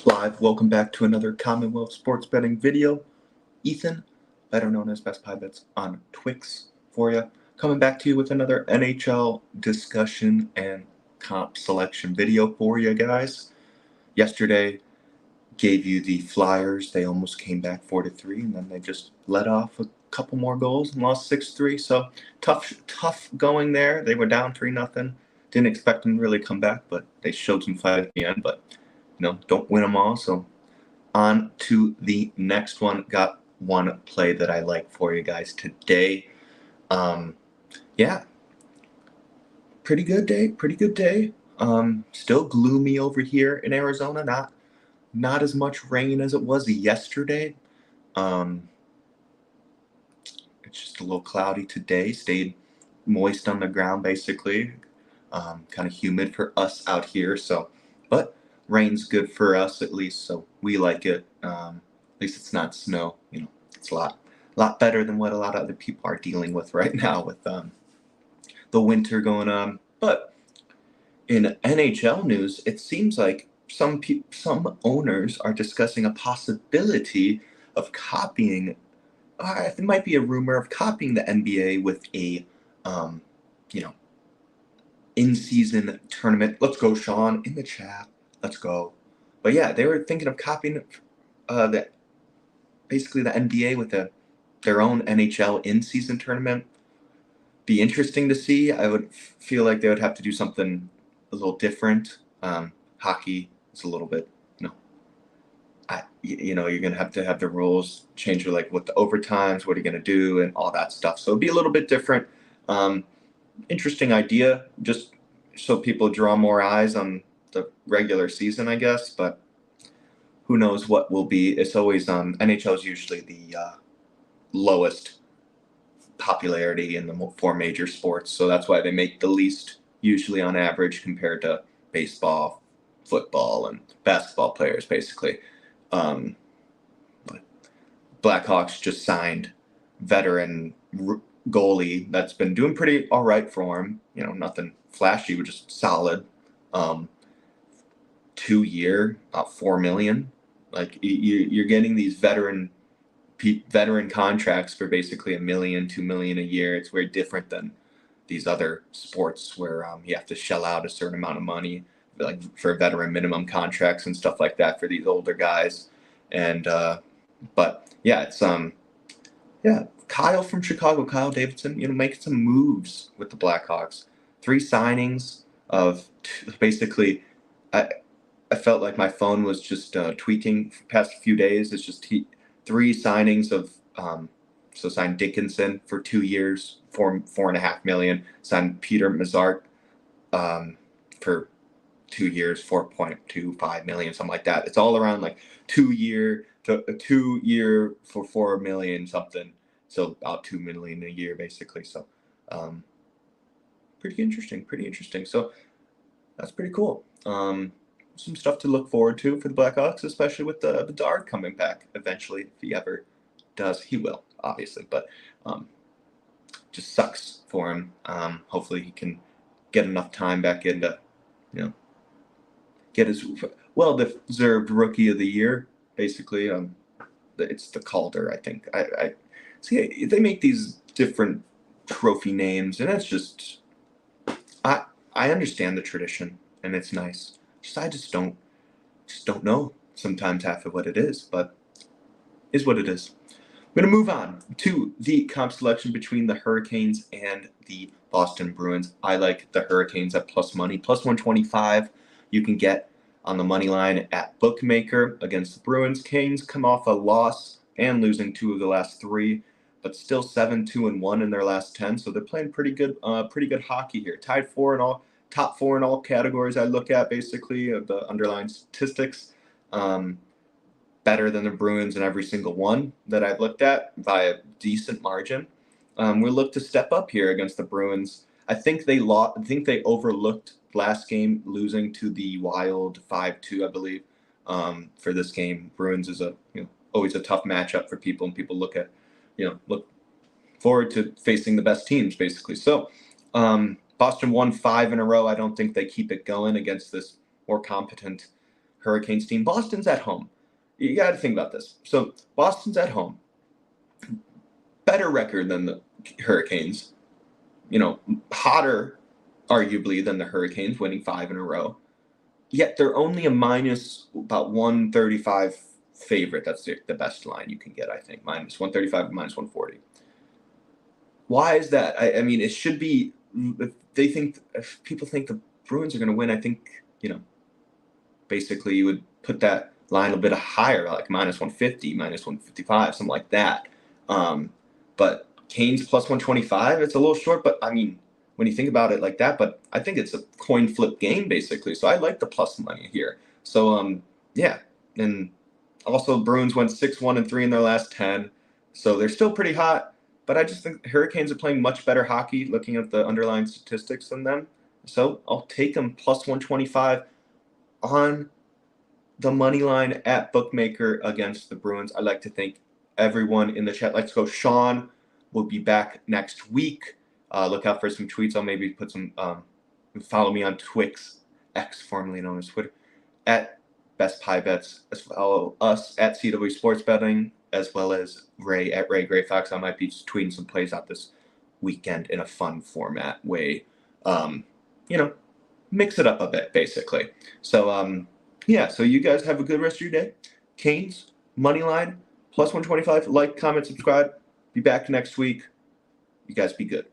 Live. Welcome back to another Commonwealth sports betting video. Ethan, better known as Best Pie Bets on Twix, for you. Coming back to you with another NHL discussion and comp selection video for you guys. Yesterday, gave you the Flyers. They almost came back 4-3, and then they just let off a couple more goals and lost 6-3. So tough going there. They were down 3-0. Didn't expect them to really come back, but they showed some fight at the end. But don't win them all. So on to the next one. Got one play that I like for you guys today. Pretty good day. Still gloomy over here in Arizona. Not as much rain as it was yesterday. It's just a little cloudy today. Stayed moist on the ground, basically. Kind of humid for us out here. But rain's good for us at least, so we like it. At least it's not snow. It's a lot better than what a lot of other people are dealing with right now with the winter going on. But in NHL news, it seems like some owners are discussing a possibility of copying. There might be a rumor of copying the NBA with a, in-season tournament. Let's go, Sean, in the chat. Let's go. But yeah, they were thinking of copying the NBA with their own NHL in-season tournament. Be interesting to see. I would feel like they would have to do something a little different. Hockey is a little bit, you're gonna have to have the rules change, like with the overtimes, what are you gonna do, and all that stuff. So it'd be a little bit different. Interesting idea, just so people draw more eyes on the regular season, I guess. But who knows what will be. It's always NHL is usually the lowest popularity in the four major sports, so that's why they make the least usually on average compared to baseball, football, and basketball players, basically. But Blackhawks just signed veteran goalie that's been doing pretty all right for him. Nothing flashy, but just solid. 2-year, about $4 million. Like you're getting these veteran contracts for basically $1 million, $2 million a year. It's very different than these other sports where you have to shell out a certain amount of money, like for veteran minimum contracts and stuff like that for these older guys. And but yeah, it's Kyle from Chicago, Kyle Davidson, making some moves with the Blackhawks. 3 signings of basically. I felt like my phone was just tweeting for the past few days. It's just 3 signings of so signed Dickinson for 2 years, $4.5 million. Signed Peter Mazart for 2 years, $4.25 million, something like that. It's all around like 2 year for $4 million something. So about $2 million a year basically. So pretty interesting. So that's pretty cool. Some stuff to look forward to for the Blackhawks, especially with the Bedard coming back eventually, if he ever does. He will, obviously, but just sucks for him. Hopefully he can get enough time back into, get his well-deserved Rookie of the Year, basically. It's the Calder, I think. I see they make these different trophy names, and it's just I understand the tradition, and it's nice. I just don't know sometimes half of what it is, but is what it is. I'm going to move on to the comp selection between the Hurricanes and the Boston Bruins. I like the Hurricanes at plus money, plus 125. You can get on the money line at Bookmaker against the Bruins. Canes come off a loss and losing 2 of the last 3, but still 7-2-1 in their last 10. So they're playing pretty good hockey here. Tied 4 in all. Top 4 in all categories I look at, basically, of the underlying statistics. Better than the Bruins in every single one that I've looked at by a decent margin. We look to step up here against the Bruins. I think they overlooked last game, losing to the Wild 5-2, I believe. For this game, Bruins is always a tough matchup for people, and people look forward to facing the best teams, basically. So, Boston won 5 in a row. I don't think they keep it going against this more competent Hurricanes team. Boston's at home. You got to think about this. So Boston's at home. Better record than the Hurricanes. Hotter, arguably, than the Hurricanes, winning 5 in a row. Yet they're only a minus about 135 favorite. That's the best line you can get, I think. Minus 135, minus 140. Why is that? I mean, it should be, if people think the Bruins are going to win, I think, basically you would put that line a bit higher, like minus 150, minus 155, something like that. But Canes plus 125, it's a little short, but I mean, when you think about it like that, but I think it's a coin flip game, basically. So I like the plus money here. So, yeah. And also, Bruins went 6-1-3 in their last 10. So they're still pretty hot. But I just think Hurricanes are playing much better hockey, looking at the underlying statistics than them. So I'll take them plus 125 on the money line at bookmaker against the Bruins. I'd like to thank everyone in the chat. Let's go. Sean will be back next week. Look out for some tweets. I'll maybe put some, follow me on Twix, X, formerly known as Twitter, at Best Pie Bets. Follow us at CW Sports Betting, as well as Ray at Ray Gray Fox. I might be tweeting some plays out this weekend in a fun format way. Mix it up a bit, basically. So, yeah, so you guys have a good rest of your day. Canes, money line, plus 125. Like, comment, subscribe. Be back next week. You guys be good.